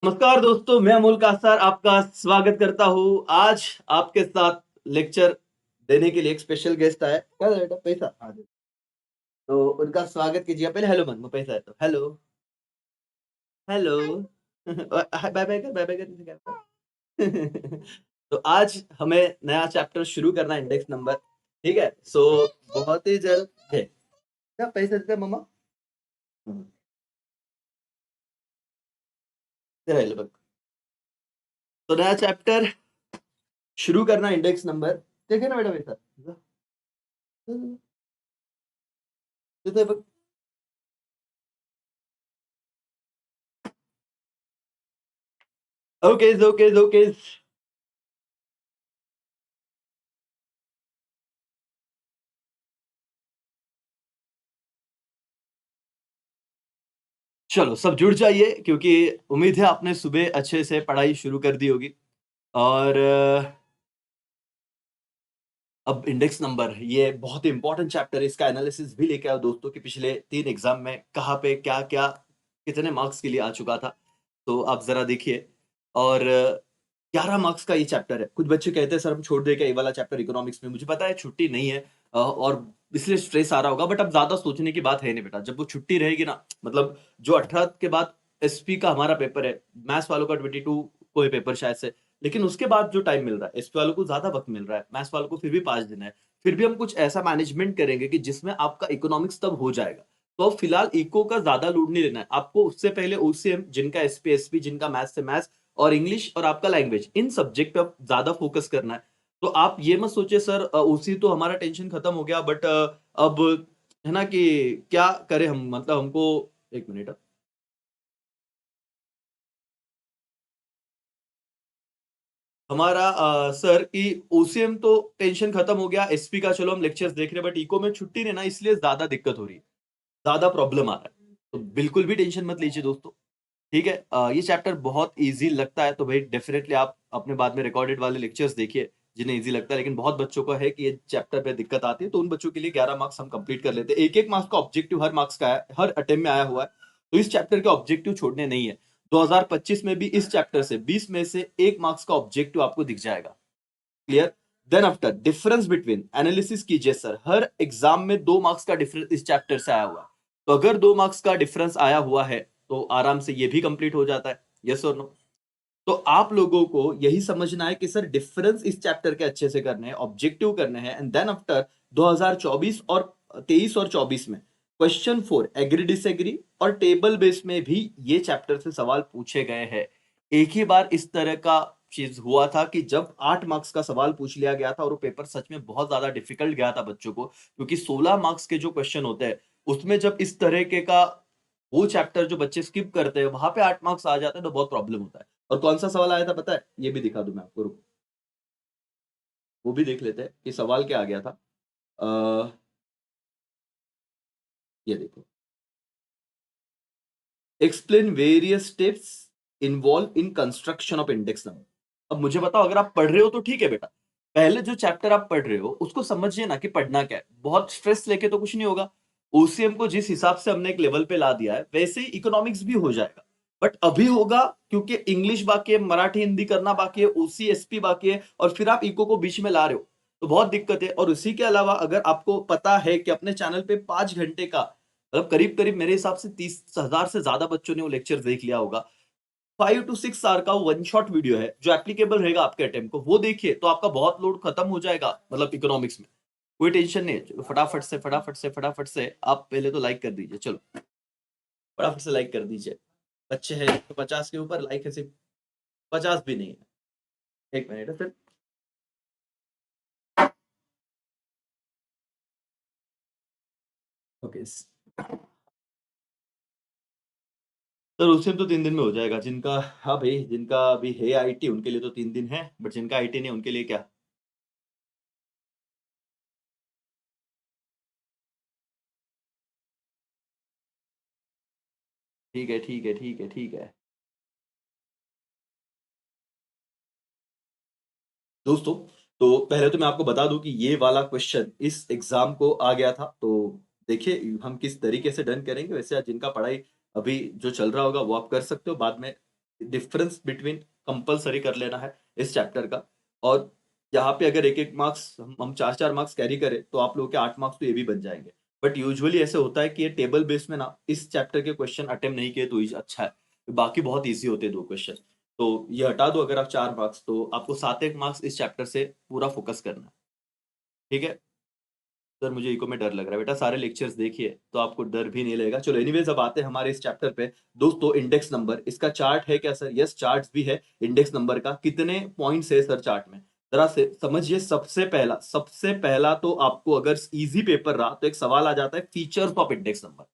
नमस्कार दोस्तों, मैं अमोल कासार आपका स्वागत करता हूँ। आज आपके साथ लेक्चर देने के लिए एक स्पेशल गेस्ट आया है। क्या बेटा पैसा? हाँ जी। तो उनका स्वागत कीजिए। पहले हेलो मन पैसा है तो हेलो, हेलो। बाय बाय कर, बाय बाय कर, क्या होता है? तो आज हमें नया चैप्टर शुरू करना है, इंडेक्स नंबर। ठीक है, सो बहुत ही जल्द है। क्या पैसे देते हैं मम्मा? हम्म, तेरा हेलो बक। तो नया चैप्टर शुरू करना, इंडेक्स नंबर। देखे ना बेटा पैसा देते हैं। Okay okay okay. चलो सब जुड़ जाइए, क्योंकि उम्मीद है आपने सुबह अच्छे से पढ़ाई शुरू कर दी होगी। और अब इंडेक्स नंबर ये बहुत ही इंपॉर्टेंट चैप्टर है। इसका एनालिसिस भी लेके आओ दोस्तों कि पिछले 3 एग्जाम में कहाँ पे क्या-क्या कितने मार्क्स के लिए आ चुका था। तो आप ज़रा देखिए। और 11 मार्क्स का ये चैप्टर है। कुछ बच्चे कहते हैं सर हम छोड़ दें क्या ये वाला चैप्टर इकोनॉमिक्स में? मुझे पता है छुट्टी नहीं है और इसलिए स्ट्रेस आ रहा होगा, बट अब ज़्यादा सोचने की बात है नहीं बेटा। जब वो छुट्टी रहेगी ना, मतलब जो 18 के बाद एसपी का हमारा पेपर है, मैथ्स वालों का 22 को है पेपर शायद से। लेकिन उसके बाद जो टाइम मिल रहा है, एसपी वालों को ज़्यादा वक़्त मिल रहा है, मैथ्स वालों को फिर भी 5 दिन है। फिर भी हम कुछ ऐसा मैनेजमेंट करेंगे कि जिसमें आपका इकोनॉमिक्स तब हो जाएगा। तो अब फिलहाल इको का ज़्यादा लोड नहीं लेना है। आपको उससे पहले ओसीएम, जिनका एसपी, एसपी, जिनका मैथ्स से मैथ्स और इंग्लिश और आपका लैंग्वेज, इन सब्जेक्ट पे अब ज़्यादा फोकस करना है। तो आप ये मत सोचिए सर ओसी तो हमारा टेंशन खत्म हो गया, बट अब है ना कि क्या करें हम, मतलब हमको 1 मिनट। हमारा सर कि ओसीएम तो टेंशन खत्म हो गया, एसपी का चलो हम लेक्चर्स देख रहे हैं, बट इको में छुट्टी नहीं ना, इसलिए ज़्यादा दिक्कत हो रही है, ज़्यादा प्रॉब्लम आ रहा है। तो बिल्कुल भी टेंशन मत लीजिए दोस्तों। ठीक है, ये चैप्टर बहुत ईज़ी लगता है तो भाई डेफिनिटली आप अपने बाद में रिकॉर्डेड वाले लेक्चर्स देखिए, जिन्हें ईज़ी लगता है। लेकिन बहुत बच्चों को है कि ये चैप्टर पे दिक्कत आती है, तो उन बच्चों के लिए 11 मार्क्स हम कंप्लीट कर लेते हैं। 1-1 मार्क्स का ऑब्जेक्टिव हर मार्क्स का है, हर अटेम्प्ट में आया हुआ है। तो इस चैप्टर के ऑब्जेक्टिव छोड़ने नहीं है। 2025 में भी इस चैप्टर से 20 में से 1 मार्क्स का ऑब्जेक्टिव आपको दिख जाएगा। Clear? Then after difference between analysis कीजिए सर। हर एग्जाम में 2 मार्क्स का डिफरेंस इस चैप्टर से आया हुआ है। तो अगर 2 मार्क्स का डिफरेंस आया हुआ है, तो आराम से ये भी कंप्लीट हो जाता है। यस और नो? तो आप लोगों को यही समझना है कि सर डिफरेंस इस चैप्टर के अच्छे से करने हैं, ऑब्जेक्टिव करने हैं, एंड देन आफ्टर 2024 और 23 और 24 में क्वेश्चन 4 एग्री डिसएग्री और टेबल बेस में भी ये चैप्टर से सवाल पूछे गए हैं। एक ही बार इस तरह का चीज हुआ था कि जब 8 मार्क्स का सवाल पूछ लिया गया था और वो पेपर सच में बहुत ज्यादा डिफिकल्ट गया था बच्चों को, क्योंकि 16 मार्क्स के जो क्वेश्चन होते हैं उसमें जब इस तरह के का वो चैप्टर जो बच्चे स्किप करते हैं वहां पे 8 मार्क्स आ जाते हैं तो बहुत प्रॉब्लम होता है। और कौन सा सवाल आया था पता है? ये भी दिखा दूं मैं आपको, रुको। वो भी देख लेते हैं कि सवाल क्या आ गया था। अ, ये देखो, explain various steps involve in construction of index number. अब मुझे बताओ, अगर आप पढ़ रहे हो तो ठीक है बेटा, पहले जो चैप्टर आप पढ़ रहे हो उसको समझिए ना कि पढ़ना क्या है। बहुत स्ट्रेस लेके तो कुछ नहीं होगा। ओसीएम को जिस हिसाब से हमने एक लेवल पे ला दिया है वैसे ही इकोनॉमिक्स भी हो जाएगा। बट अभी होगा क्योंकि इंग्लिश बाकी है, मराठी हिंदी करना बाकी है, ओसी एसपी बाकी है, और फिर आप इको को बीच में ला रहे हो, तो बहुत दिक्कत है। और उसी के अलावा अगर आपको पता है कि अपने चैनल पे 5 घंटे का, मतलब करीब करीब मेरे हिसाब से 30,000 से ज्यादा बच्चों ने वो लेक्चर देख लिया होगा। 5 to 6 आवर का वन शॉट वीडियो है जो एप्लीकेबल रहेगा आपके अटेम्प्ट को, वो देखिए तो आपका बहुत लोड खत्म हो जाएगा, मतलब इकोनॉमिक्स में। कोई टेंशन नहीं है। चलो फटाफट से आप पहले तो लाइक कर दीजिए। चलो फटाफट से लाइक कर दीजिए। बच्चे हैं तो 50 के ऊपर लाइक है, सिर्फ 50 भी नहीं है। 1 मिनट है फिर। ओके सर, उससे तो 3 दिन में हो जाएगा। जिनका, हाँ भाई, जिनका अभी है आईटी उनके लिए तो 3 दिन है, बट जिनका आईटी नहीं उनके लिए क्या। ठीक है ठीक है ठीक है ठीक है दोस्तों। तो पहले तो मैं आपको बता दूं कि ये वाला क्वेश्चन इस एग्जाम को आ गया था। तो देखिए हम किस तरीके से डन करेंगे। वैसे आज जिनका पढ़ाई अभी जो चल रहा होगा वो आप कर सकते हो, बाद में डिफरेंस बिटवीन कंपलसरी कर लेना है इस चैप्टर का। और यहाँ पे अगर 1-1 मार्क्स हम 4-4 मार्क्स कैरी करें तो आप लोगों के 8 मार्क्स तो ये भी बन जाएँगे। बट यूजुअली ऐसे होता है कि ये टेबल बेस में ना इस चैप्टर के क्वेश्चन अटेम्प्ट नहीं किए तो अच्छा है। बाकी बहुत ईज़ी होते हैं 2 क्वेश्चन। तो ये हटा दो अगर आप 4 मार्क्स, तो आपको 7-1 मार्क्स इस चैप्टर से पूरा फोकस करना है। ठीक है? सर मुझे इको में डर लग रहा है। बेटा सारे लेक्चर्स देखिए, तो आपको डर भी नहीं लगेगा। चलो एनीवेज़ अब आते हैं हमारे इस चैप्टर पे। दोस्तों इंडेक्स नंबर, इसका चार्ट है क्या सर? यस, चार्ट्स भी है इंडेक्स नंबर का। कितने पॉइंट्स है सर चार्ट में? ज़रा से समझिए। सबसे पहला तो आपको अगर ईज़ी पेपर रहा तो एक सवाल आ जाता है फीचर्स ऑफ इंडेक्स नंबर,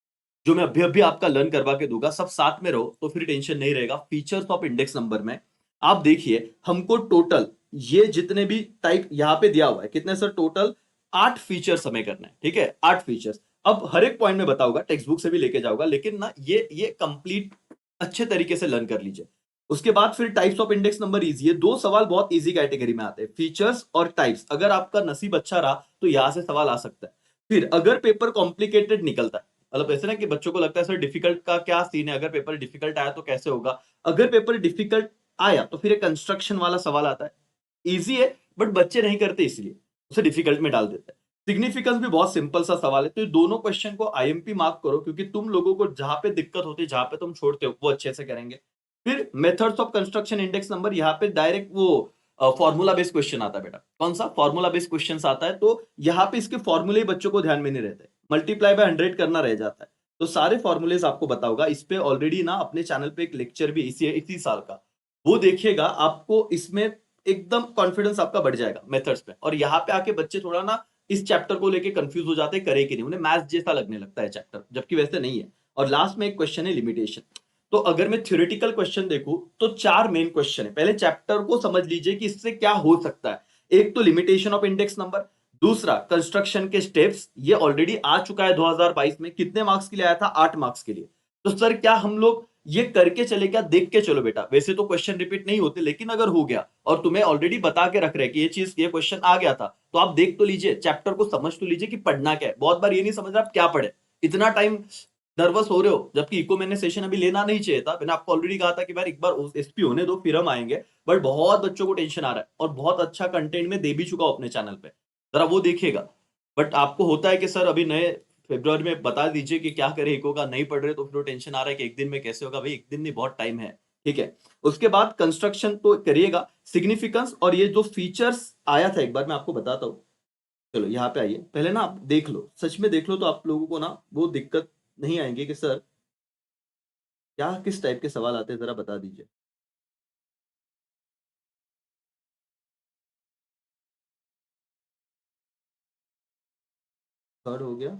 जो मैं अभी-अभी आपका लर्न करवा के दूँगा। सब साथ में रहो तो फिर टेंशन नहीं रहेगा। फीचर्स ऑफ इंडेक्स नंबर में आप देखिए, हमको टोटल ये जितने भी टाइप यहाँ पे दिया हुआ है, कितने सर? टोटल 8 फीचर्स हमें करना है, ठीक है? 8 फीचर्स। अब हर एक पॉइंट में बताऊंगा, टेक्स्ट बुक से भी लेके जाऊंगा, लेकिन ना ये कंप्लीट अच्छे तरीके से लर्न कर लीजिए। उसके बाद फिर types of index number easy है। 2 सवाल बहुत इजी कैटेगरी में आते हैं, फीचर्स और टाइप्स। अगर आपका नसीब अच्छा रहा तो यहां से सवाल आ सकता है। फिर अगर पेपर कॉम्प्लिकेटेड निकलता है, मतलब ऐसे ना कि बच्चों को लगता है सर डिफिकल्ट का क्या सीन है, अगर पेपर डिफिकल्ट आया तो कैसे होगा? अगर पेपर डिफिकल्ट आया तो फिर एक कंस्ट्रक्शन वाला सवाल आता है। इजी है बट बच्चे नहीं करते, इसलिए उसे डिफिकल्ट में डाल देते हैं। सिग्निफिकेंस भी बहुत सिंपल सा सवाल है, तो ये दोनों क्वेश्चन को आईएमपी मार्क करो, क्योंकि तुम लोगों को जहां पे दिक्कत होती है, जहां पे तुम छोड़ते हो, वो अच्छे से करेंगे। फिर methods of construction index number, यहाँ पे डायरेक्ट वो फॉर्मूला बेस्ड क्वेश्चन आता है बेटा। कौन सा? फॉर्मूला बेस्ड क्वेश्चन आता है, तो यहाँ पे इसके फॉर्मूले बच्चों को ध्यान में नहीं रहते, मल्टीप्लाई बाय 100 करना रह जाता है। तो सारे फॉर्मूलेज आपको बताऊंगा। इस पे ऑलरेडी ना अपने चैनल पे एक लेक्चर भी इसी साल का, वो देखिएगा। आपको इसमें एकदम कॉन्फिडेंस आपका बढ़ जाएगा मेथड्स पे। और यहाँ पे आके बच्चे थोड़ा ना इस चैप्टर को लेके कंफ्यूज हो जाते हैं, करे कि नहीं, उन्हें मैथ्स जैसा लगने लगता है चैप्टर, जबकि वैसे नहीं है। और लास्ट में एक क्वेश्चन है लिमिटेशन। तो अगर मैं थ्योरेटिकल क्वेश्चन देखूं तो 4 मेन क्वेश्चन है। पहले चैप्टर को समझ लीजिए कि इससे क्या हो सकता है। एक तो लिमिटेशन ऑफ इंडेक्स नंबर, दूसरा कंस्ट्रक्शन के स्टेप्स, ये ऑलरेडी आ चुका है 2022 में। कितने मार्क्स के लिए आया था? 8 मार्क्स के लिए। तो सर क्या हम लोग ये करके चले क्या? देख के चलो बेटा। वैसे तो क्वेश्चन रिपीट नहीं होते, लेकिन अगर हो गया और तुम्हें ऑलरेडी बता के रख रहे हैं कि ये क्वेश्चन आ गया था, तो आप देख तो लीजिए, चैप्टर को समझ तो लीजिए कि पढ़ना क्या है। बहुत बार ये नहीं समझ रहा आप क्या पढ़े, इतना टाइम नर्वस हो रहे हो, जबकि इको मैंने सेशन अभी लेना नहीं चाहिए था। मैंने आपको ऑलरेडी कहा था कि यार एक बार एसपी होने दो फिर हम आएंगे। बट बहुत बच्चों को टेंशन आ रहा है, और बहुत अच्छा कंटेंट में दे भी चुका हूं अपने चैनल पे, जरा वो देखिएगा। बट आपको होता है कि सर अभी नए फरवरी में बता दीजिए कि क्या करें, इको का नहीं पढ़ रहे, तो फिर टेंशन आ रहा है कि एक दिन में कैसे होगा। भाई एक दिन नहीं, बहुत टाइम है, ठीक है। उसके बाद कंस्ट्रक्शन तो करिएगा, सिग्निफिकेंस और ये जो फीचर्स आया था, एक बार मैं आपको बताता हूँ। चलो यहाँ पे आइए, पहले ना आप देख लो, सच में देख लो, तो आप लोगों को ना वो दिक्कत नहीं आएंगे कि सर क्या किस टाइप के सवाल आते हैं, जरा बता दीजिए। थर्ड हो गया।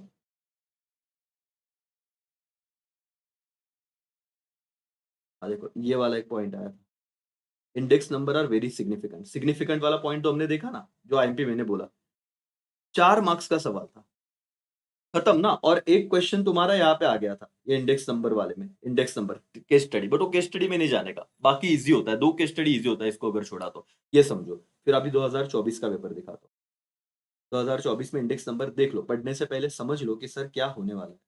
हाँ देखो, ये वाला एक पॉइंट आया, index number are very significant. Significant वाला पॉइंट तो हमने देखा ना, जो आईएमपी मैंने बोला। 4 मार्क्स का सवाल था, खत्म ना। और एक क्वेश्चन तुम्हारा यहाँ पे आ गया था, ये इंडेक्स नंबर वाले में, index number case study. But वो केस स्टडी में नहीं जाने का, बाकी इजी होता है, 2 केस स्टडी इजी होता है इसको अगर छोड़ा तो। ये समझो। फिर अभी 2024 का पेपर दिखाता हूँ। 2024 में इंडेक्स नंबर देख लो, पढ़ने से पहले समझ लो कि सर क्या होने वाला है,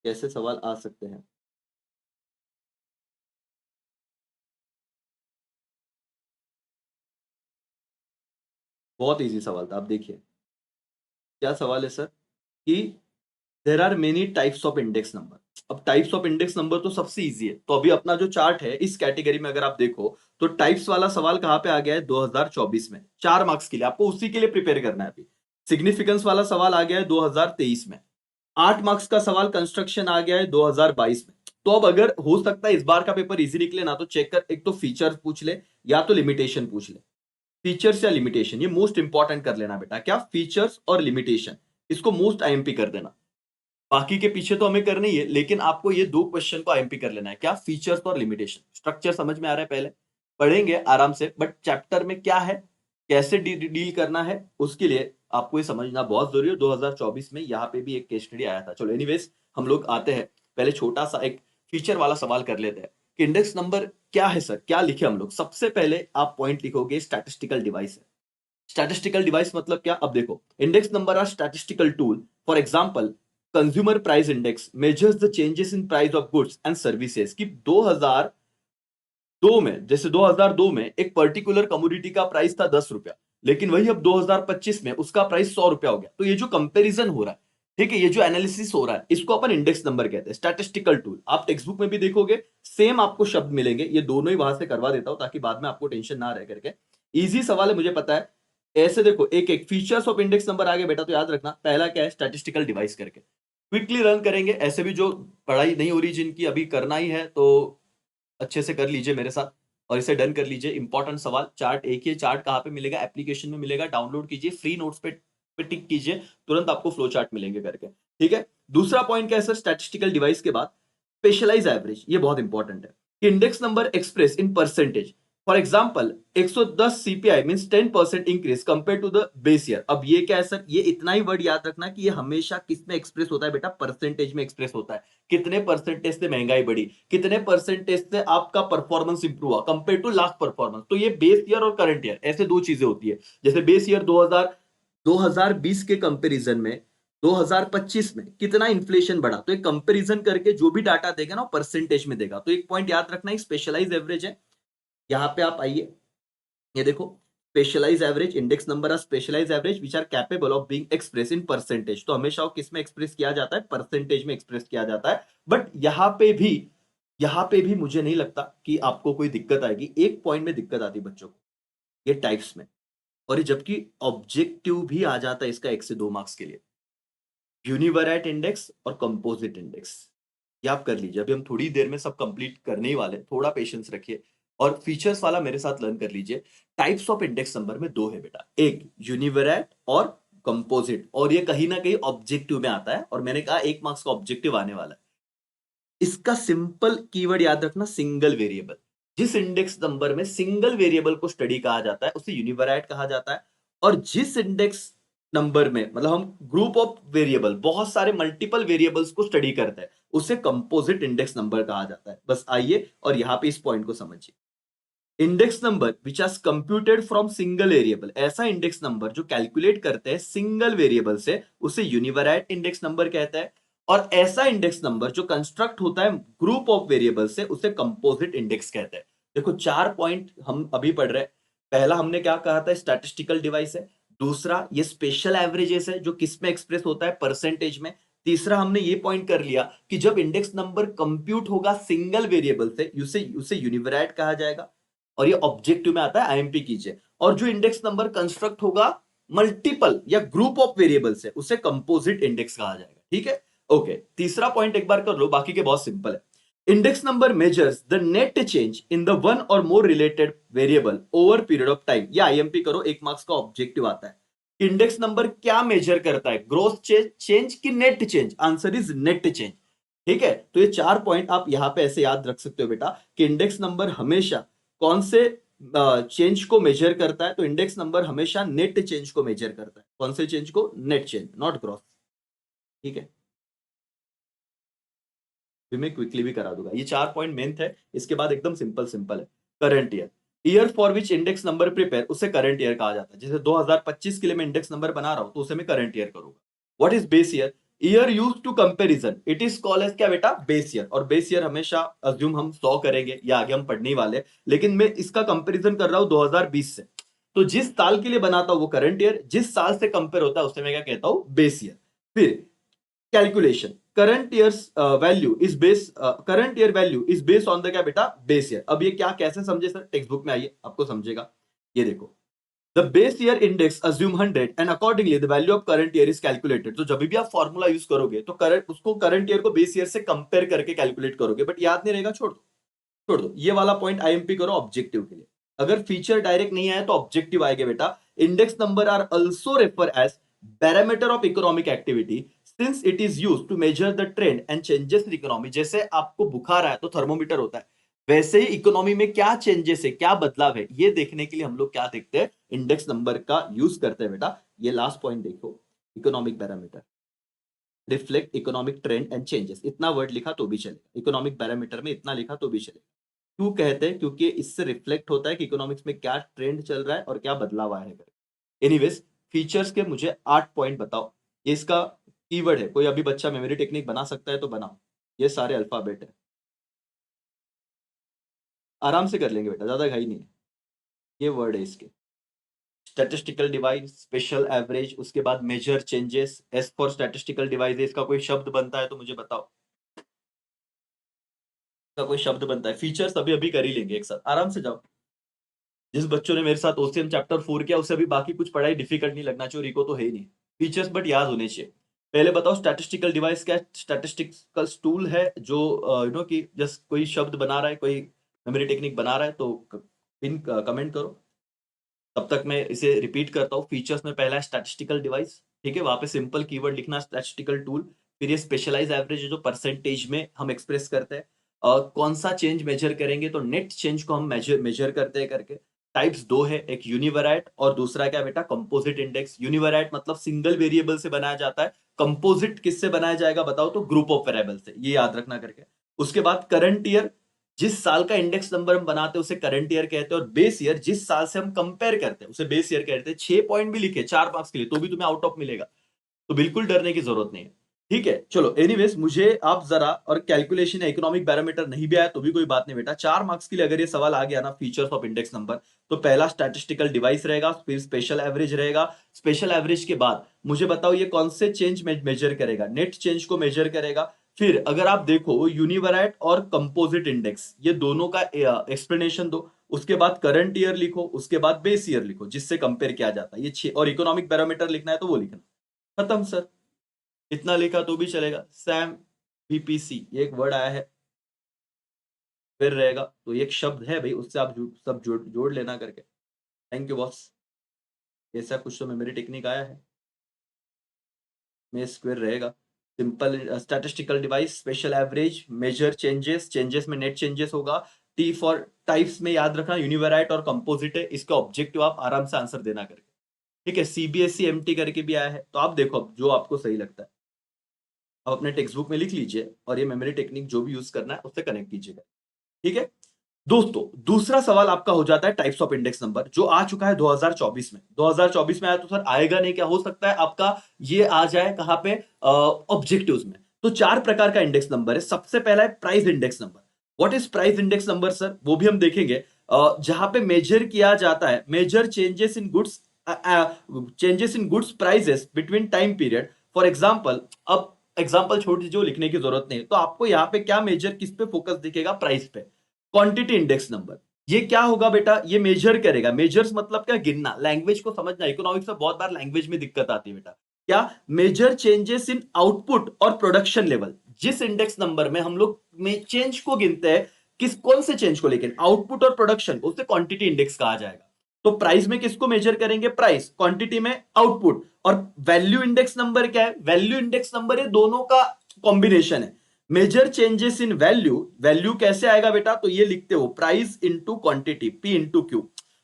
कैसे सवाल आ सकते हैं। बहुत इजी सवाल था, आप देखिए क्या सवाल है सर, कि there are many types of index number. अब टाइप्स ऑफ इंडेक्स नंबर तो सबसे इजी है, तो अभी अपना जो चार्ट है इस कैटेगरी में अगर आप देखो, तो टाइप्स वाला सवाल कहां पे आ गया है? 2024 में, 4 मार्क्स के लिए। आपको उसी के लिए प्रिपेयर करना है अभी। सिग्निफिकेंस वाला सवाल आ गया है 2023 में। 8 मार्क्स का सवाल कंस्ट्रक्शन आ गया है 2022 में। तो अब अगर हो सकता है इस बार का पेपर इजी निकले ना, तो चेक कर, एक तो फीचर पूछ ले या तो लिमिटेशन पूछ ले। फीचर्स या लिमिटेशन, ये मोस्ट इंपॉर्टेंट कर लेना बेटा। क्या? फीचर्स और लिमिटेशन, इसको मोस्ट आईएमपी कर देना। बाकी के पीछे तो हमें करनी है, लेकिन आपको ये 2 क्वेश्चन को आईएमपी कर लेना है। क्या? फीचर्स और लिमिटेशन। स्ट्रक्चर समझ में आ रहा है? पहले पढ़ेंगे आराम से, बट चैप्टर में क्या है, कैसे डील करना है, उसके लिए आपको ये समझना बहुत जरूरी है। 2024 में यहाँ पे भी एक केस स्टडी आया था। चलो एनीवेज, हम लोग आते हैं, पहले छोटा सा एक फीचर वाला सवाल कर लेते हैं कि इंडेक्स नंबर क्या है सर, क्या लिखे हम लोग। सबसे पहले आप पॉइंट लिखोगे स्टैटिस्टिकल डिवाइस है। स्टैटिस्टिकल डिवाइस मतलब क्या? अब देखो, index number are statistical tool. For example, consumer price index measures the changes in price of goods and services. कि 2022 दो में, जैसे 2002 में एक पर्टिकुलर कमोडिटी का प्राइस था 10 रुपया, लेकिन वही अब 2025 में उसका प्राइस 100 रुपया हो गया। तो ये जो कंपैरिजन हो रहा है, ठीक है, ये जो एनालिसिस हो रहा है, इसको अपन इंडेक्स नंबर कहते हैं, स्टैटिस्टिकल टूल। आप टेक्स्ट बुक में भी देखोगे सेम आपको शब्द मिलेंगे। ये दोनों ही वहां से करवा देता हूं ताकि बाद में आपको टेंशन ना रह करके। इजी सवाल है, मुझे पता है। ऐसे देखो, एक एक फीचर्स ऑफ इंडेक्स नंबर आगे बेटा, तो याद रखना पहला क्या है, स्टैटिस्टिकल डिवाइस करके। क्विकली रन करेंगे, ऐसे भी जो पढ़ाई नहीं हो रही जिनकी अभी करना ही है तो अच्छे से कर लीजिए मेरे साथ और इसे डन कर लीजिए। इंपॉर्टेंट सवाल, चार्ट एक ही, चार्ट कहां पे मिलेगा, एप्लीकेशन में मिलेगा, डाउनलोड कीजिए, फ्री नोट्स पे टिक कीजिए, तुरंत आपको फ्लो चार्ट मिलेंगे करके। ठीक है, दूसरा पॉइंट क्या है सर, स्टैटिस्टिकल डिवाइस के बाद स्पेशलाइज एवरेज, ये बहुत इंपॉर्टेंट है कि index number express in percentage. For example 110 CPI mean 10% increase compare to the base year. अब ये क्या है सर, ये इतना ही वर्ड याद रखना कि ये हमेशा किस में एक्सप्रेस होता है बेटा, परसेंटेज में एक्सप्रेस होता है। कितने परसेंटेज से महंगाई बढ़ी, कितने परसेंटेज से आपका परफॉर्मेंस इंप्रूव हुआ कंपेयर टू लास्ट परफॉर्मेंस। तो ये बेस ईयर और करंट ईयर, ऐसे दो चीजें होती है। जैसे बेस ईयर 2020 के कंपैरिजन में 2025 में कितना इन्फ्लेशन बढ़ा, तो एक कंपैरिजन करके जो भी डाटा देगा ना परसेंटेज में देगा। तो एक पॉइंट याद रखना, स्पेशलाइज एवरेज है। यहां पे आप आइए, ये देखो, specialise average, index number of specialise average which are capable of being express in percentage. तो हमेशा वो किस में एक्सप्रेस किया जाता है, परसेंटेज में एक्सप्रेस किया जाता है। बट यहां पे भी मुझे नहीं लगता कि आपको कोई दिक्कत आएगी। एक पॉइंट में दिक्कत आती है बच्चों को, ये टाइप्स में, और ये जबकि ऑब्जेक्टिव भी आ जाता है इसका 1 से 2 मार्क्स के लिए, यूनिवराइट इंडेक्स और कंपोजिट इंडेक्स। ये आप कर लीजिए, अभी हम थोड़ी देर में सब कंप्लीट करने ही वाले, थोड़ा पेशेंस रखिए और फीचर्स वाला मेरे साथ लर्न कर लीजिए। टाइप्स ऑफ इंडेक्स नंबर में दो है बेटा, एक यूनिवराइट और कंपोजिट, और ये कहीं ना कहीं ऑब्जेक्टिव में आता है, और मैंने कहा 1 मार्क्स का ऑब्जेक्टिव आने वाला है। इसका सिंपल कीवर्ड याद रखना, सिंगल वेरिएबल। जिस इंडेक्स नंबर में सिंगल वेरिएबल को स्टडी कहा जाता है उसे यूनिवराइट कहा जाता है, और जिस इंडेक्स नंबर में मतलब हम ग्रुप ऑफ वेरिएबल, बहुत सारे मल्टीपल वेरिएबल्स को स्टडी करते हैं, उसे कंपोजिट इंडेक्स नंबर कहा जाता है। बस आइए और यहां पे इस पॉइंट को समझिए। Index number which are computed from single variable, ऐसा इंडेक्स नंबर जो कैलकुलेट करते हैं सिंगल वेरिएबल से, उसे यूनिवराइट इंडेक्स नंबर कहता है। और ऐसा इंडेक्स नंबर जो कंस्ट्रक्ट होता है ग्रुप ऑफ वेरिएबल से, उसे कंपोजिट इंडेक्स कहते हैं। देखो 4 पॉइंट हम अभी पढ़ रहे हैं। पहला हमने क्या कहा था, स्टैटिस्टिकल डिवाइस है। दूसरा ये स्पेशल एवरेजेस है जो किस में एक्सप्रेस होता है, परसेंटेज में। तीसरा हमने ये पॉइंट कर लिया कि जब इंडेक्स नंबर कंप्यूट होगा सिंगल वेरिएबल से, उसे उसे यूनिवराइट कहा जाएगा, और ये ऑब्जेक्टिव में आता है, आईएमपी कीजिए। और जो इंडेक्स नंबर कंस्ट्रक्ट होगा मल्टीपल या ग्रुप ऑफ वेरिएबल से, उसे कंपोजिट इंडेक्स कहा जाएगा। ठीक है, ओके। तीसरा पॉइंट एक बार कर लो, बाकी के बहुत सिंपल है। Index number measures the net change in the one और more related variable over period of time. या आईएमपी करो, 1 मार्क्स का ऑब्जेक्टिव आता है। इंडेक्स नंबर क्या मेजर करता है, ग्रोथ चेंज की net change? Answer is net change. ठीक है, तो ये 4 पॉइंट आप यहां पे ऐसे याद रख सकते हो बेटा कि इंडेक्स नंबर हमेशा कौन से चेंज को मेजर करता है। तो इंडेक्स नंबर हमेशा नेट चेंज को मेजर करता है। कौन से चेंज को? Net change, not gross. ठीक है, फिर मैं क्विकली भी करा दूंगा। ये 4 पॉइंट मेन थे, इसके बाद एकदम सिंपल सिंपल है। Current year, year for which index number prepare, उसे करंट ईयर कहा जाता है। जैसे 2025 के लिए मैं इंडेक्स नंबर बना रहा हूं तो उसे मैं करंट ईयर करूंगा। What is base year? Year use to comparison, it is called as क्या बेटा, बेस ईयर। और बेस ईयर हमेशा अज्यूम हम 100 करेंगे, या आगे हम पढ़ने ही वाले, लेकिन मैं इसका कंपेरिजन कर रहा हूं 2020 से। तो जिस साल के लिए बनाता हूं वो करंट ईयर, जिस साल से कंपेयर होता है उसे मैं क्या कहता हूं, बेस ईयर। फिर calculation, current year value is based on the क्या बेटा, बेस ईयर। अब ये क्या कैसे समझे सर, टेक्स्ट बुक में आइए आपको समझेगा। ये देखो, the base year index assume 100 and accordingly the value of current year is calculated. तो जब भी आप फॉर्मूला यूज करोगे तो करंट, उसको करंट ईयर को बेस ईयर से कंपेयर करके कैलकुलेट करोगे, बट याद नहीं रहेगा, छोड़ दो। ये वाला पॉइंट आईएमपी करो ऑब्जेक्टिव के लिए। अगर फीचर डायरेक्ट नहीं आया तो ऑब्जेक्टिव आएगा बेटा। Index number are also refer as parameter of economic activity since it is used to measure the trend and changes in economy. जैसे आपको बुखार आया तो थर्मोमीटर होता है, वैसे ही इकोनॉमी में क्या चेंजेस है, क्या बदलाव है, ये देखने के लिए हम लोग क्या देखते हैं, इंडेक्स नंबर का यूज करते हैं बेटा। ये लास्ट पॉइंट देखो, economic parameter reflect economic trend and changes. इतना वर्ड लिखा तो भी चलेगा, इकोनॉमिक पैरामीटर में इतना लिखा तो भी चलेगा। क्यों कहते हैं? क्योंकि इससे रिफ्लेक्ट होता है कि इकोनॉमिक्स में क्या ट्रेंड चल रहा है और क्या बदलाव आया है। एनीवेज, फीचर्स के मुझे 8 पॉइंट बताओ। ये इसका कीवर्ड है, कोई अभी बच्चा मेमोरी टेक्निक बना सकता है तो बनाओ। ये सारे अल्फाबेट है। आराम से कर लेंगे बेटा, ज्यादा घाई नहीं है। ये वर्ड है इसके, स्टैटिस्टिकल डिवाइस, स्पेशल एवरेज, उसके बाद measure changes. As for statistical device, इसका कोई शब्द बनता है तो मुझे बताओ, इसका कोई शब्द बनता है। फीचर्स अभी अभी कर ही लेंगे एक साथ, आराम से जाओ। जिस बच्चों ने मेरे साथ ओसीएम चैप्टर 4 किया उसे अभी बाकी कुछ पढ़ाई डिफिकल्ट नहीं लगना चाहिए, रिको तो है ही नहीं। फीचर्स बट याद होने चाहिए। पहले बताओ स्टैटिस्टिकल डिवाइस क्या है? स्टैटिस्टिकल टूल है जो कि जस्ट कोई शब्द बना रहा है, कोई मेमोरी टेक्निक बना रहा है, तो पिन कमेंट करो। तब तक मैं इसे रिपीट करता हूँ। फीचर्स में पहला है स्टैटिस्टिकल डिवाइस, ठीक है, वहां पे सिंपल कीवर्ड लिखना स्टैटिस्टिकल टूल। फिर ये स्पेशलाइज एवरेज है जो परसेंटेज में हम एक्सप्रेस करते हैं। कौन सा चेंज मेजर करेंगे तो नेट चेंज को हम मेजर करते हैं करके। टाइप्स दो है, एक यूनिवराइट और दूसरा क्या बेटा, कंपोजिट इंडेक्स। यूनिवराइट मतलब सिंगल वेरिएबल से बनाया जाता है। कंपोजिट किससे बनाया जाएगा बताओ, तो ग्रुप ऑफ वेरिएबल से, ये याद रखना करके। उसके बाद करंट ईयर, जिस साल का इंडेक्स नंबर हम बनाते हैं उसे करंट ईयर कहते हैं, और बेस ईयर जिस साल से हम कंपेयर करते हैं उसे बेस ईयर कहते हैं। 6 पॉइंट भी लिखे 4 मार्क्स के लिए तो भी तुम्हें आउट ऑफ मिलेगा, तो बिल्कुल डरने की जरूरत नहीं है, ठीक है। चलो एनीवेज, मुझे आप जरा, और कैलकुलेशन या इकोनॉमिक बैरोमीटर नहीं भी आया तो भी कोई बात नहीं बेटा, 4 मार्क्स के लिए अगर ये सवाल आ गया ना, फीचर्स ऑफ इंडेक्स नंबर, तो पहला स्टैटिस्टिकल डिवाइस रहेगा, फिर स्पेशल एवरेज रहेगा। स्पेशल एवरेज के बाद मुझे बताओ ये कौन से चेंज मेजर करेगा, नेट चेंज को मेजर करेगा। फिर अगर आप देखो यूनिवराइट और कंपोजिट इंडेक्स, ये दोनों का एक्सप्लेनेशन दो। उसके बाद करंट ईयर लिखो, उसके बाद बेस ईयर लिखो जिससे कंपेयर किया जाता है ये 6, और इकोनॉमिक बैरोमीटर लिखना है तो वो लिखना। खत्म सर, इतना लिखा तो भी चलेगा। सैम बीपीसी एक वर्ड आया है, फिर रहेगा तो एक शब्द है भाई, उससे आप सब जोड़ लेना करके। Thank you boss. ऐसा कुछ तो मेमोरी टेक्निक आया है, में स्क्वायर रहेगा। Simple statistical device, special average, measure changes, changes में नेट चेंजेस होगा। टी फॉर टाइप्स में याद रखना यूनिवराइट और कंपोजिट है, इसका ऑब्जेक्टिव आप आराम से आंसर देना करके, ठीक है। सीबीएसई एमटी करके भी आया है, तो आप देखो अब जो आपको सही लगता है आप अपने टेक्स्ट बुक में लिख लीजिए, और ये मेमोरी टेक्निक जो भी यूज करना है उससे कनेक्ट कीजिएगा, ठीक है। दोस्तों दूसरा सवाल आपका हो जाता है टाइप्स ऑफ इंडेक्स नंबर, जो आ चुका है 2024 में। 2024 में आया तो सर आएगा नहीं क्या, हो सकता है आपका ये आ जाए कहां पे, ऑब्जेक्टिव्स में। तो 4 प्रकार का इंडेक्स नंबर है। सबसे पहला है price index number. What is price index number sir, वो भी हम देखेंगे। जहां पे मेजर किया जाता है, measure changes in goods prices between time period. For example, अब एग्जांपल छोटी जो लिखने की जरूरत नहीं है, तो आपको यहां पे क्या मेजर, किस पे फोकस दिखेगा, प्राइस पे। क्वांटिटी इंडेक्स नंबर, ये क्या होगा बेटा, ये मेजर करेगा। मेजर्स मतलब क्या, गिनना, लैंग्वेज को समझना। इकोनॉमिक्स में बहुत बार लैंग्वेज में दिक्कत आती है बेटा। क्या, मेजर चेंजेस इन आउटपुट और प्रोडक्शन लेवल। जिस इंडेक्स नंबर में हम लोग में चेंज को गिनते हैं, किस कौन से चेंज को, लेकिन आउटपुट और प्रोडक्शन को, उसे क्वांटिटी इंडेक्स कहा जाएगा। तो प्राइस में किसको मेजर करेंगे, प्राइस, क्वांटिटी में आउटपुट। और वैल्यू इंडेक्स नंबर क्या है, वैल्यू इंडेक्स नंबर ये दोनों का कॉम्बिनेशन है। Measure changes in value, value कैसे आएगा बेटा, तो ये लिखते हो price into quantity, P into Q.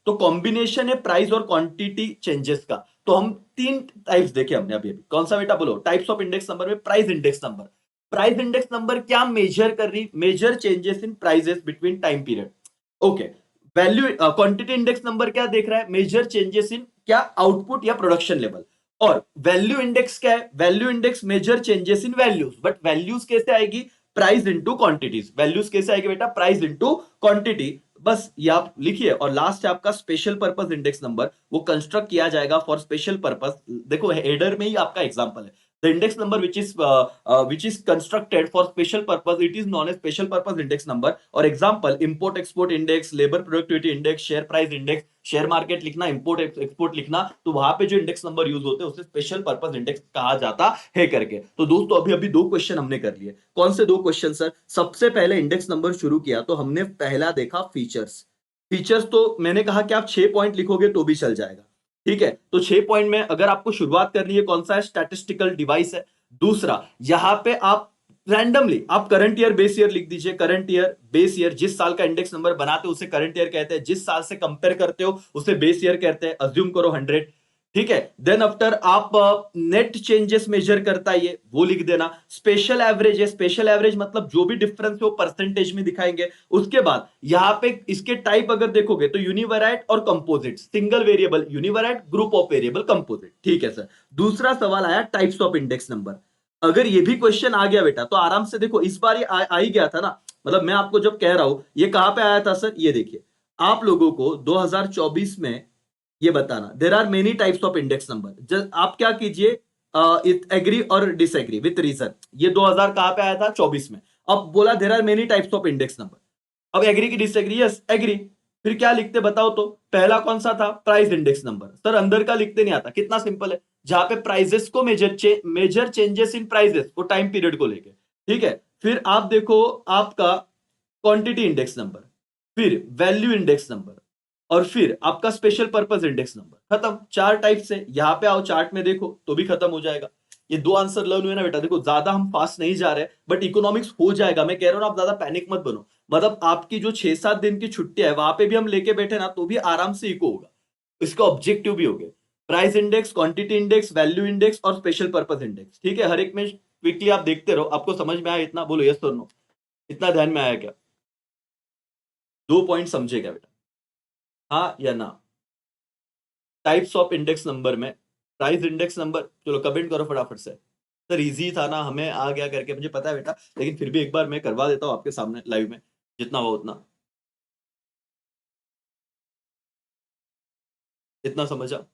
तो कॉम्बिनेशन है प्राइस और क्वांटिटी चेंजेस का। तो हम 3 टाइप्स देखे हमने अभी अभी। कौन सा बेटा बोलो, टाइप्स ऑफ इंडेक्स नंबर में price index number. Price index number क्या मेजर कर रही, measure changes in prices between time period, okay. Value quantity index number क्या देख रहा है, मेजर चेंजेस इन क्या, आउटपुट या प्रोडक्शन लेवल। और वैल्यू इंडेक्स क्या है, value index major changes in values, but values कैसे आएगी, प्राइस इंटू क्वांटिटीज। वैल्यूज कैसे आएगी बेटा, प्राइस इंटू क्वांटिटी। बस ये आप लिखिए। और लास्ट है आपका स्पेशल पर्पस इंडेक्स नंबर, वो कंस्ट्रक्ट किया जाएगा फॉर स्पेशल पर्पस। देखो हेडर में ही आपका एग्जांपल है, the index number which is constructed for special purpose, it is known as special purpose index number। और example, import export index, labour productivity index, share price index. Share market लिखना, import export लिखना, तो वहां पे जो index number use होते हैं उसे स्पेशल पर्पस इंडेक्स कहा जाता है करके। तो दोस्तों अभी अभी 2 क्वेश्चन हमने कर लिए। कौन से 2 क्वेश्चन सर, सबसे पहले इंडेक्स नंबर शुरू किया तो हमने पहला देखा फीचर्स। फीचर्स तो मैंने कहा कि आप 6 पॉइंट लिखोगे तो भी चल जाएगा, ठीक है। तो 6 पॉइंट में अगर आपको शुरुआत करनी है, कौन सा है, स्टैटिस्टिकल डिवाइस है। दूसरा, यहां पे आप रैंडमली आप करंट ईयर बेस ईयर लिख दीजिए। करंट ईयर बेस ईयर, जिस साल का इंडेक्स नंबर बनाते हो उसे करंट ईयर कहते हैं, जिस साल से कंपेयर करते हो उसे बेस ईयर कहते हैं। अज्यूम करो 100, ठीक है। देन आफ्टर आप नेट चेंजेस मेजर करता है ये, वो लिख देना। स्पेशल एवरेज है, स्पेशल एवरेज मतलब जो भी डिफरेंस है वो परसेंटेज में दिखाएंगे। उसके बाद यहां पे इसके टाइप अगर देखोगे तो यूनिवराइट और composite, single variable univariate, group of variable composite, ठीक है सर। दूसरा सवाल आया टाइप्स ऑफ इंडेक्स नंबर। अगर ये भी क्वेश्चन आ गया बेटा तो आराम से देखो, इस बार ये आ ही गया था ना, मतलब मैं आपको जब कह रहा हूं ये कहां पे आया था सर, ये देखिए आप लोगों को 2024 में ये बताना, there are many types of index number. आप क्या कीजिए, एग्री और डिसएग्री विथ रीजन। ये 2000 कहां पे आया था, 24 में। अब बोला there are many types of index number, अब एग्री की डिसएग्री, यस एग्री। फिर क्या लिखते बताओ तो, पहला कौन सा था, प्राइस इंडेक्स नंबर। सर अंदर का लिखते नहीं आता, कितना सिंपल है, जहां पे प्राइजेस को मेजर चेंजेस इन प्राइजेस वो टाइम पीरियड को लेके, ठीक है। फिर आप देखो आपका क्वांटिटी इंडेक्स नंबर, फिर वैल्यू इंडेक्स नंबर, और फिर आपका स्पेशल पर्पस इंडेक्स नंबर। खत्म, चार टाइप से। यहां पे आओ चार्ट में देखो तो भी खत्म हो जाएगा। ये दो आंसर लर्न हुए ना बेटा, देखो ज्यादा हम फास्ट नहीं जा रहे, बट इकोनॉमिक्स हो जाएगा। मैं कह रहा हूं ना, आप ज्यादा पैनिक मत बनो। मतलब आपकी जो 6-7 दिन की छुट्टी है वहां पे भी हम लेके बैठे ना तो भी आराम से इको होगा। इसका ऑब्जेक्टिव भी हो गया, price index, quantity index, value index और स्पेशल पर्पस इंडेक्स, ठीक है। हर एक में क्विकली आप देखते रहो। आपको समझ में आया इतना, बोलो यस और नो, इतना ध्यान में आया क्या, 2 पॉइंट समझेगा बेटा, हाँ या ना। टाइप्स ऑफ इंडेक्स नंबर में प्राइस इंडेक्स नंबर, चलो कमेंट करो फटाफट से। सर इजी था ना, हमें आ गया करके मुझे पता है बेटा, लेकिन फिर भी एक बार मैं करवा देता हूँ आपके सामने लाइव में, जितना हो उतना। इतना समझा,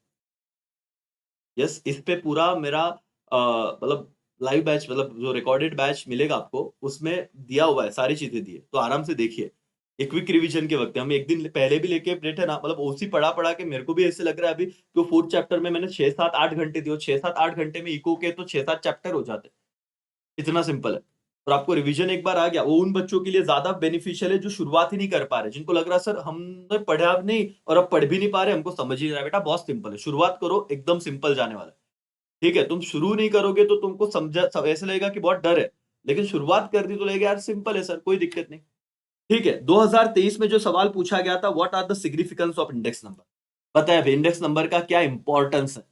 यस। इस पे पूरा मेरा मतलब लाइव बैच, मतलब जो रिकॉर्डेड बैच मिलेगा आपको, उसमें दिया हुआ है, सारी चीजें दी है, तो आराम से देखिए। एक क्विक रिवीजन के वक्त हम एक दिन पहले भी लेके बैठे ना, मतलब ओसी पढ़ा पढ़ा के मेरे को भी ऐसे लग रहा है अभी कि 4th चैप्टर में मैंने 6-7-8 घंटे दिए, 6-7-8 घंटे में इको के तो 6-7 चैप्टर हो जाते, इतना सिंपल है। और आपको रिवीजन एक बार आ गया, वो उन बच्चों के लिए ज्यादा बेनिफिशियल है जो शुरुआत ही नहीं कर पा रहे, जिनको लग रहा है सर हमने पढ़ा भी नहीं और अब पढ़ भी नहीं पा रहे, हमको समझ ही नहीं रहा। बेटा बहुत सिंपल है, शुरुआत करो, एकदम सिंपल जाने वाला है, ठीक है। तुम शुरू नहीं करोगे तो तुमको समझा ऐसे लगेगा कि बहुत डर है, लेकिन शुरुआत कर दी तो लगेगा यार सिंपल है सर, कोई दिक्कत नहीं, ठीक है। 2023 में जो सवाल पूछा गया था, what are the significance of index number, पता है इंडेक्स नंबर का क्या इंपॉर्टेंस है।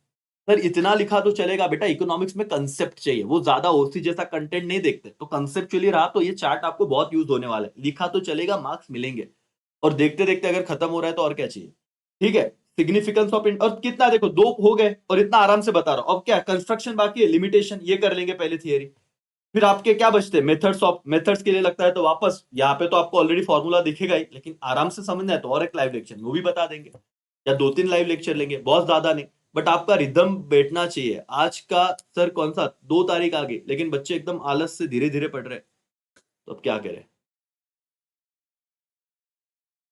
सर इतना लिखा तो चलेगा बेटा, इकोनॉमिक्स में कंसेप्ट चाहिए, वो ज्यादा ओसी जैसा कंटेंट नहीं देखते, तो कंसेप्चुअली रहा तो ये चार्ट आपको बहुत यूज होने वाला है। लिखा तो चलेगा, मार्क्स मिलेंगे, और देखते देखते अगर खत्म हो रहा है तो और क्या चाहिए, ठीक है। सिग्निफिकेंस ऑफ, और कितना देखो, दो हो गए और इतना आराम से बता रहा हूं। अब क्या कंस्ट्रक्शन बाकी है, लिमिटेशन, ये कर लेंगे पहले थियरी। फिर आपके क्या बचते हैं, मेथड्स ऑफ, मेथड्स के लिए लगता है तो वापस यहाँ पे तो आपको ऑलरेडी फॉर्मूला दिखेगा ही, लेकिन आराम से समझना है तो और एक लाइव लेक्चर वो भी बता देंगे, या 2-3 लाइव लेक्चर लेंगे, बहुत ज्यादा नहीं। बट आपका रिदम बैठना चाहिए। आज का सर कौन सा, 2 तारीख आ गई, लेकिन बच्चे एकदम आलस से धीरे धीरे पढ़ रहे हैं, तो अब क्या करें।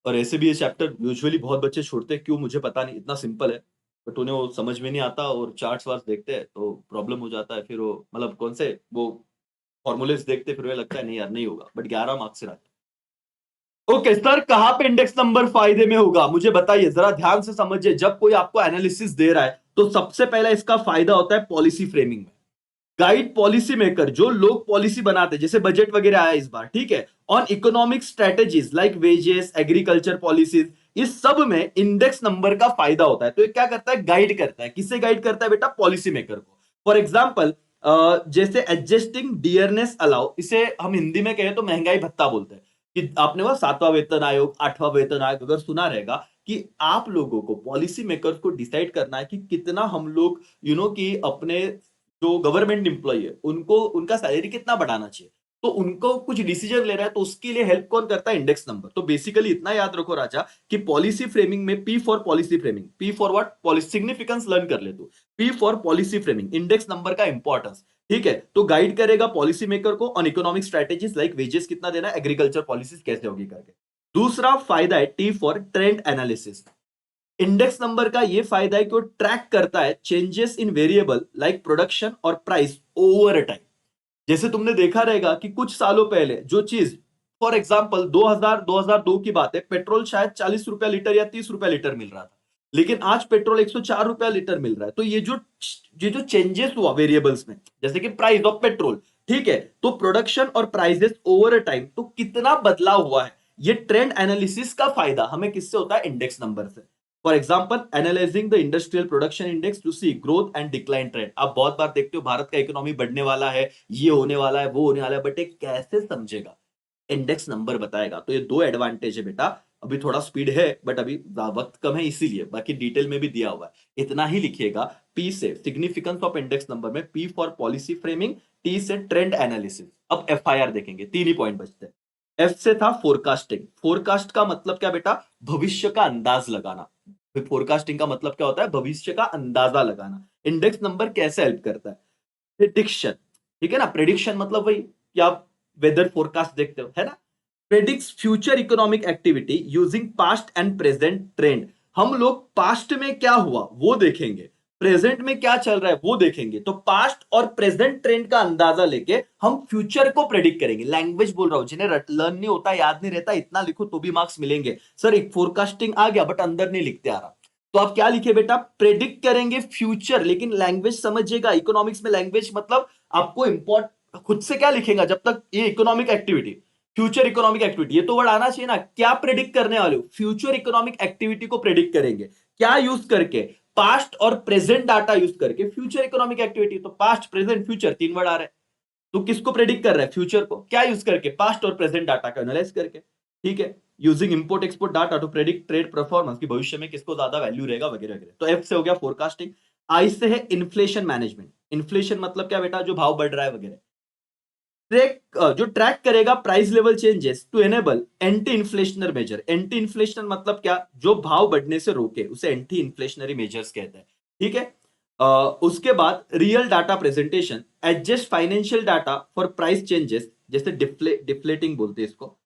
और ऐसे भी ये चैप्टर यूजुअली बहुत बच्चे छोड़ते हैं, क्यों मुझे पता नहीं, इतना सिंपल है, बट उन्हें वो समझ में नहीं आता और चार्ट्स वार्ट्स देखते हैं तो प्रॉब्लम हो जाता है। फिर वो मतलब कौन से वो फॉर्मूलेस देखते, फिर उन्हें लगता है नहीं यार नहीं होगा, बट 11 मार्क्स से आता है। ओके सर, कहां पे इंडेक्स नंबर फायदे में होगा मुझे बताइए, जरा ध्यान से समझिए। जब कोई आपको एनालिसिस दे रहा है तो सबसे पहला इसका फायदा होता है पॉलिसी फ्रेमिंग में। गाइड पॉलिसी मेकर, जो लोग पॉलिसी बनाते हैं, जैसे बजट वगैरह आया इस बार, ठीक है, on economic strategies like wages, agriculture policies, इस सब में इंडेक्स नंबर का फायदा होता है। तो ये क्या करता है, गाइड करता है, किससे गाइड करता है बेटा, पॉलिसी मेकर को। फॉर एग्जाम्पल, जैसे एडजस्टिंग डियरनेस अलाउ, इसे हम हिंदी में कहें तो महंगाई भत्ता बोलते हैं। कि आपने वो 7वां वेतन आयोग, 8वां वेतन आयोग अगर सुना रहेगा, कि आप लोगों को, पॉलिसी मेकर्स को डिसाइड करना है कि कितना हम लोग कि अपने जो गवर्नमेंट एम्प्लॉय है उनको उनका सैलरी कितना बढ़ाना चाहिए, तो उनको कुछ डिसीजन लेना है, तो उसके लिए हेल्प कौन करता है, इंडेक्स नंबर। तो बेसिकली इतना याद रखो राजा, कि पॉलिसी फ्रेमिंग में P for policy framing, P for what, policy significance learn कर ले तू, P for policy framing, index number का इंपॉर्टेंस, ठीक है। तो गाइड करेगा पॉलिसी मेकर को on economic strategies like wages कितना देना है, एग्रीकल्चर पॉलिसीज कैसे होगी करके। दूसरा फायदा है T for trend analysis. Index number का यह फायदा है कि वो ट्रैक करता है changes in variable like production और प्राइस ओवर टाइम। जैसे तुमने देखा रहेगा कि कुछ सालों पहले जो चीज, फॉर एग्जांपल 2000-2002 की बात है, पेट्रोल शायद 40 रुपया लीटर या 30 रुपया लीटर मिल रहा था, लेकिन आज पेट्रोल 104 रुपया लीटर मिल रहा है। तो ये जो चेंजेस हुआ वेरिएबल्स में, जैसे कि प्राइस ऑफ पेट्रोल, ठीक है, तो प्रोडक्शन और प्राइसेस ओवर टाइम, तो कितना बदलाव हुआ है, ये ट्रेंड एनालिसिस का फायदा हमें किससे होता है, इंडेक्स नंबर से। For example, analysing the industrial production index to see growth and decline trend. आप बहुत बार देखते हो भारत का इकोनॉमी बढ़ने वाला है, ये होने वाला है, वो होने वाला है, बट ये कैसे समझेगा, इंडेक्स नंबर बताएगा। तो ये दो एडवांटेज है बेटा। अभी थोड़ा स्पीड है बट अभी वक्त कम है, इसीलिए बाकी डिटेल में भी दिया हुआ है, इतना ही लिखिएगा। पी से सिग्निफिकेंस ऑफ इंडेक्स नंबर में, P for policy framing, T से ट्रेंड एनालिसिस। अब एफआईआर देखेंगे, 3 ही पॉइंट बचते हैं। एफ से था फोरकास्टिंग। फोरकास्ट का मतलब क्या बेटा? भविष्य का अंदाज लगाना। फोरकास्टिंग का मतलब क्या होता है? भविष्य का अंदाजा लगाना। इंडेक्स नंबर कैसे हेल्प करता है? प्रिडिक्शन, ठीक है ना? प्रिडिक्शन मतलब वही कि आप वेदर फोरकास्ट देखते हो, है ना? Predicts future economic activity using past and present trend. हम लोग पास्ट में क्या हुआ वो देखेंगे, प्रेजेंट में क्या चल रहा है वो देखेंगे। तो पास्ट और प्रेजेंट ट्रेंड का अंदाजा लेके हम फ्यूचर को प्रेडिक्ट करेंगे। लैंग्वेज बोल रहा हूं, जिन्हें लर्न नहीं होता, याद नहीं रहता, इतना लिखो तो भी मार्क्स मिलेंगे। सर एक फोरकास्टिंग आ गया बट अंदर नहीं लिखते आ रहा, तो आप क्या लिखे बेटा? प्रेडिक्ट करेंगे फ्यूचर। लेकिन लैंग्वेज समझिएगा, इकोनॉमिक्स में लैंग्वेज मतलब आपको इंपॉर्ट खुद से क्या लिखेगा जब तक ये economic activity, future economic activity, ये तो वर्ड आना चाहिए ना। क्या प्रेडिक्ट करने वाले हो? फ्यूचर इकोनॉमिक एक्टिविटी को प्रेडिक्ट करेंगे। क्या यूज करके? पास्ट और प्रेजेंट डाटा यूज करके फ्यूचर इकोनॉमिक एक्टिविटी। तो पास्ट प्रेजेंट फ्यूचर तीन वर्ड आ रहे हैं। तो किसको प्रेडिक्ट कर रहा है? फ्यूचर को। क्या यूज करके? पास्ट और प्रेजेंट डाटा का एनालाइज करके, ठीक है। Using import export data to predict trade performance, की भविष्य में किसको ज्यादा वैल्यू रहेगा वगैरह वगैरह। तो एफ से हो गया फोरकास्टिंग। आई से है इन्फ्लेशन मैनेजमेंट। इन्फ्लेशन मतलब क्या बेटा? जो भाव बढ़ रहा है वगैरह। जो ट्रैक करेगा price level changes to enable anti inflationary measure. Anti inflationary मतलब क्या? जो भाव बढ़ने से रोके, उसे एंटी इन्फ्लेशनरी मेजर्स कहते हैं, ठीक है। उसके बाद real data presentation, adjust financial data for price changes, जैसे डिफ्लेटिंग बोलते हैं इसको।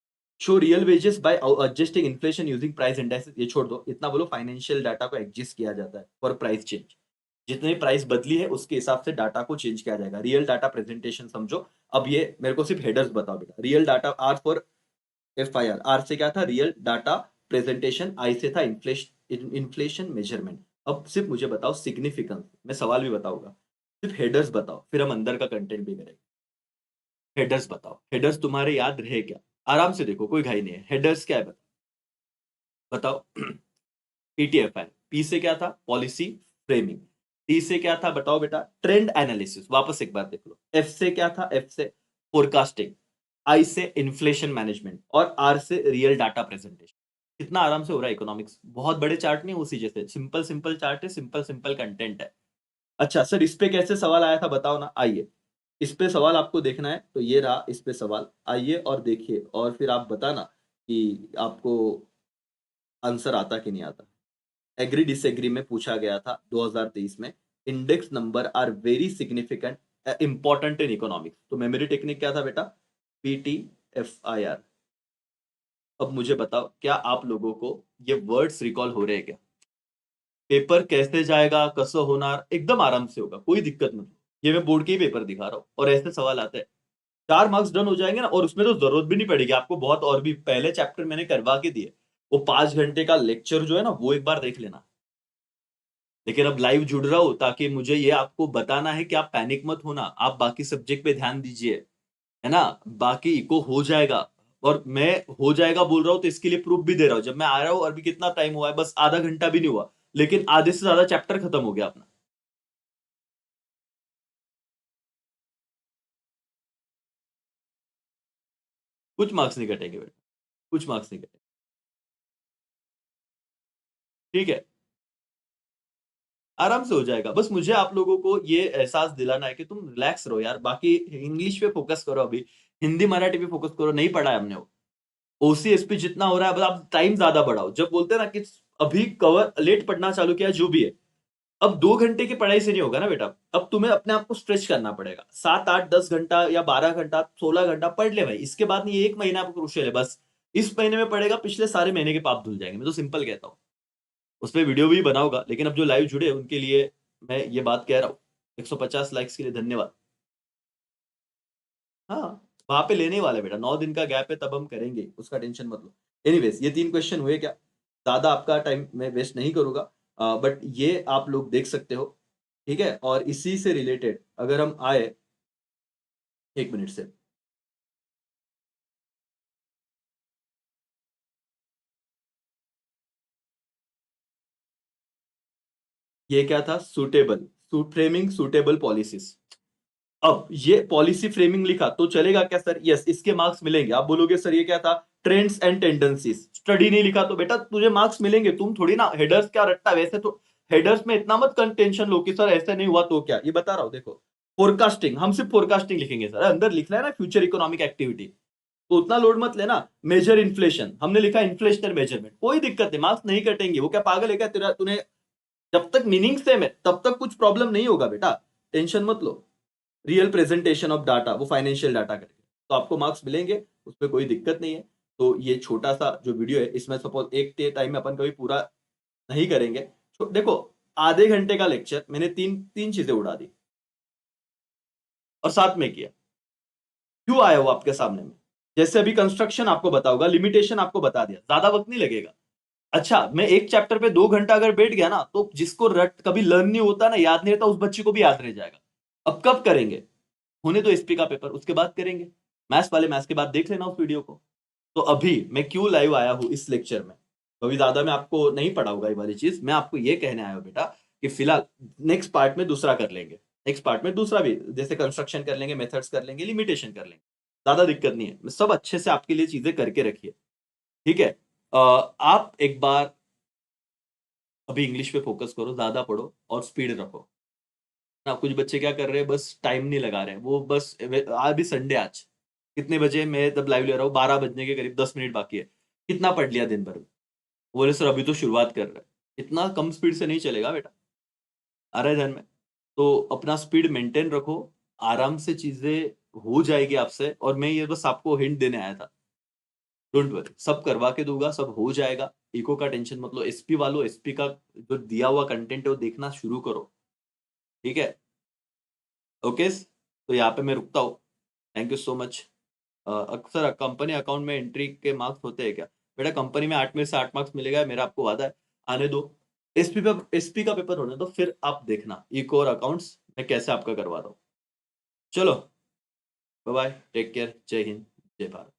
Show real wages bye adjusting inflation using price index. ये छोड़ दो, इतना बोलो फाइनेंशियल डाटा को एडजस्ट किया जाता है फॉर प्राइस चेंज। जितनी प्राइस बदली है उसके हिसाब से डाटा को चेंज किया जाएगा। रियल डाटा प्रेजेंटेशन समझो। अब ये मेरे को सिर्फ हेडर्स बताओ बेटा। Real data, R for F I R. R से क्या था? Real data presentation. आई से था इन्फ्लेशन, इन्फ्लेशन मेजरमेंट। अब सिर्फ मुझे बताओ सिग्निफिकेंस, मैं सवाल भी बताऊंगा, सिर्फ हेडर्स बताओ, फिर हम अंदर का कंटेंट भी करेंगे। हेडर्स बताओ, हेडर्स तुम्हारे याद रहे क्या? आराम से देखो, कोई घाई नहीं है। हेडर्स क्या है बताओ। पीटीएफ है। पी से क्या था? Policy framing. टी से क्या था बताओ बेटा? Trend analysis. वापस एक बार देख लो। एफ से क्या था? एफ से फोरकास्टिंग। आई से इन्फ्लेशन मैनेजमेंट और आर से रियल डाटा प्रेजेंटेशन। कितना आराम से हो रहा है इकोनॉमिक्स। बहुत बड़े चार्ट नहीं, उसी जैसे सिंपल सिंपल चार्ट है, सिंपल सिंपल कंटेंट है। अच्छा सर, इस पे कैसे सवाल आया था बताओ ना। आइए, इस पे सवाल आपको देखना है तो ये रहा इस पे सवाल। आइए और देखिए और फिर आप बताना कि आपको आंसर आता कि नहीं आता। एग्री डिसएग्री में पूछा गया था 2023 में। Index number are very significant important in economics. तो मेमोरी टेक्निक क्या था बेटा? PT F I R. अब मुझे बताओ, क्या आप लोगों को ये वर्ड्स रिकॉल हो रहे हैं क्या? पेपर कैसे जाएगा, कसं होणार, एकदम आराम से होगा, कोई दिक्कत नहीं। ये मैं बोर्ड के ही पेपर दिखा रहा हूँ और ऐसे सवाल आते हैं। 4 मार्क्स डन हो जाएंगे ना, और उसमें तो जरूरत भी नहीं पड़ेगी आपको बहुत, और भी पहले चैप्टर मैंने करवा के दिए। वो 5 घंटे का लेक्चर जो है ना, वो एक बार देख लेना। लेकिन अब लाइव जुड़ रहा हूं ताकि मुझे ये आपको बताना है कि आप पैनिक मत होना, आप बाकी सब्जेक्ट पे ध्यान दीजिए, है ना। बाकी इको हो जाएगा। और मैं हो जाएगा बोल रहा हूं तो इसके लिए प्रूफ भी दे रहा हूं। जब मैं आ रहा हूं, अभी कितना टाइम हुआ है? बस आधा घंटा भी नहीं हुआ, लेकिन आधे से ज्यादा चैप्टर खत्म हो गया अपना। कुछ मार्क्स नहीं कटेंगे बेटा, कुछ मार्क्स नहीं कटेंगे, ठीक है। आराम से हो जाएगा। बस मुझे आप लोगों को ये एहसास दिलाना है कि तुम रिलैक्स रहो यार। बाकी इंग्लिश पे फोकस करो, अभी हिंदी मराठी पे फोकस करो। नहीं पढ़ा है हमने वो। ओसीएसपी जितना हो रहा है, बस आप टाइम ज्यादा बढ़ाओ। जब बोलते हैं ना कि अभी कवर लेट पढ़ना चालू किया, जो भी है, अब 2 घंटे की पढ़ाई से नहीं होगा ना बेटा। अब तुम्हें अपने आप को स्ट्रेच करना पड़ेगा। 7 8 10 घंटा या 12 घंटा 16 घंटा पढ़ ले भाई। इसके बाद नहीं, 1 महीना आपको क्रूशियल है बस। इस महीने में पढ़ेगा, पिछले सारे महीने के पाप धुल जाएंगे। मैं तो सिंपल कहता हूँ। उस पर वीडियो भी बनाऊंगा, लेकिन अब जो लाइव जुड़े उनके लिए मैं ये बात कह रहा हूँ। 150 लाइक्स के लिए धन्यवाद। हाँ, वहां पे लेने ही वाला है बेटा। 9 दिन का गैप है, तब हम करेंगे, उसका टेंशन मत लो। एनीवेज, ये 3 क्वेश्चन हुए क्या? ज्यादा आपका टाइम मैं वेस्ट नहीं करूंगा, बट ये आप लोग देख सकते हो, ठीक है। और इसी से रिलेटेड अगर हम आए, 1 मिनट से, ये क्या था? Suitable, framing suitable policies. अब ये पॉलिसी फ्रेमिंग लिखा तो चलेगा क्या सर? यस, इसके मार्क्स मिलेंगे। आप बोलोगे सर ये क्या था? Trends and tendencies. स्टडी नहीं लिखा तो बेटा तुझे मार्क्स मिलेंगे। तुम थोड़ी ना हेडर्स क्या रट्टा, वैसे तो हेडर्स में इतना मत टेंशन लो कि सर ऐसे नहीं हुआ तो क्या। ये बता रहा हूं देखो। फोरकास्टिंग, हम सिर्फ फोरकास्टिंग लिखेंगे सर। अंदर लिखना है ना फ्यूचर इकोनॉमिक एक्टिविटी। तो उतना लोड मत लेना। मेजर इन्फ्लेशन, हमने लिखा इन्फ्लेशनरी मेजरमेंट, कोई दिक्कत नहीं, मार्क्स नहीं कटेंगे। वो क्या पागल है क्या तेरा? तूने जब तक मीनिंग सेम है तब तक कुछ प्रॉब्लम नहीं होगा बेटा, टेंशन मत लो। रियल प्रेजेंटेशन ऑफ डाटा, वो फाइनेंशियल डाटा करके, तो आपको मार्क्स मिलेंगे, उसमें कोई दिक्कत नहीं है। तो ये छोटा सा जो वीडियो है, इसमें सपोज एक टाइम में अपन कभी पूरा नहीं करेंगे। तो देखो, आधे घंटे का लेक्चर मैंने तीन तीन चीजें उड़ा दी और साथ में किया। क्यों आया वो आपके सामने में? जैसे अभी कंस्ट्रक्शन आपको बताऊंगा, लिमिटेशन आपको बता दिया, ज्यादा वक्त नहीं लगेगा। अच्छा, मैं एक चैप्टर पे 2 घंटा अगर बैठ गया ना, तो जिसको रट कभी लर्न नहीं होता ना, याद नहीं रहता, उस बच्चे को भी याद रह जाएगा। अब कब करेंगे? होने दो एसपी का पेपर, उसके बाद करेंगे। मैथ्स वाले मैथ्स के बाद देख लेना उस वीडियो को। तो अभी मैं क्यों लाइव आया हूं इस लेक्चर में, तो अभी ज्यादा मैं आपको नहीं पढ़ाऊंगा ये वाली चीज। मैं आपको ये कहने आया हूं बेटा कि फिलहाल नेक्स्ट पार्ट में दूसरा कर लेंगे। नेक्स्ट पार्ट में दूसरा भी, जैसे कंस्ट्रक्शन कर लेंगे, मेथड्स कर लेंगे, लिमिटेशन कर लेंगे। ज्यादा दिक्कत नहीं है, सब अच्छे से आपके लिए चीजें करके रखिए, ठीक है? आप एक बार अभी इंग्लिश पे फोकस करो, ज्यादा पढ़ो और स्पीड रखो ना। कुछ बच्चे क्या कर रहे हैं, बस टाइम नहीं लगा रहे हैं, वो बस आज भी संडे, आज कितने बजे मैं तब लाइव ले रहा हूँ, 12 बजने के करीब 10 मिनट बाकी है, कितना पढ़ लिया दिन भर में? बोले सर अभी तो शुरुआत कर रहे हैं। इतना कम स्पीड से नहीं चलेगा बेटा, आ रहा है ध्यान में? तो अपना स्पीड मेंटेन रखो, आराम से चीजें हो जाएगी आपसे। और मैं ये बस आपको हिंट देने आया था, डोंट वरी, सब करवा के दूंगा, सब हो जाएगा। इको का टेंशन मत लो। एसपी वालों, एसपी का जो दिया हुआ कंटेंट है वो देखना शुरू करो, ठीक है? ओके, तो यहाँ पे मैं रुकता हूँ। Thank you so much. अक्सर कंपनी अकाउंट में एंट्री के मार्क्स होते हैं क्या? बेटा कंपनी में 8 में से 8 मार्क्स मिलेगा, मेरा आपको वादा है। आने दो, एसपी का पेपर होने दो, फिर आप देखना इको और अकाउंट्स मैं कैसे आपका करवा रहा हूँ। चलो, बाय बाय, टेक केयर, जय हिंद, जय भारत।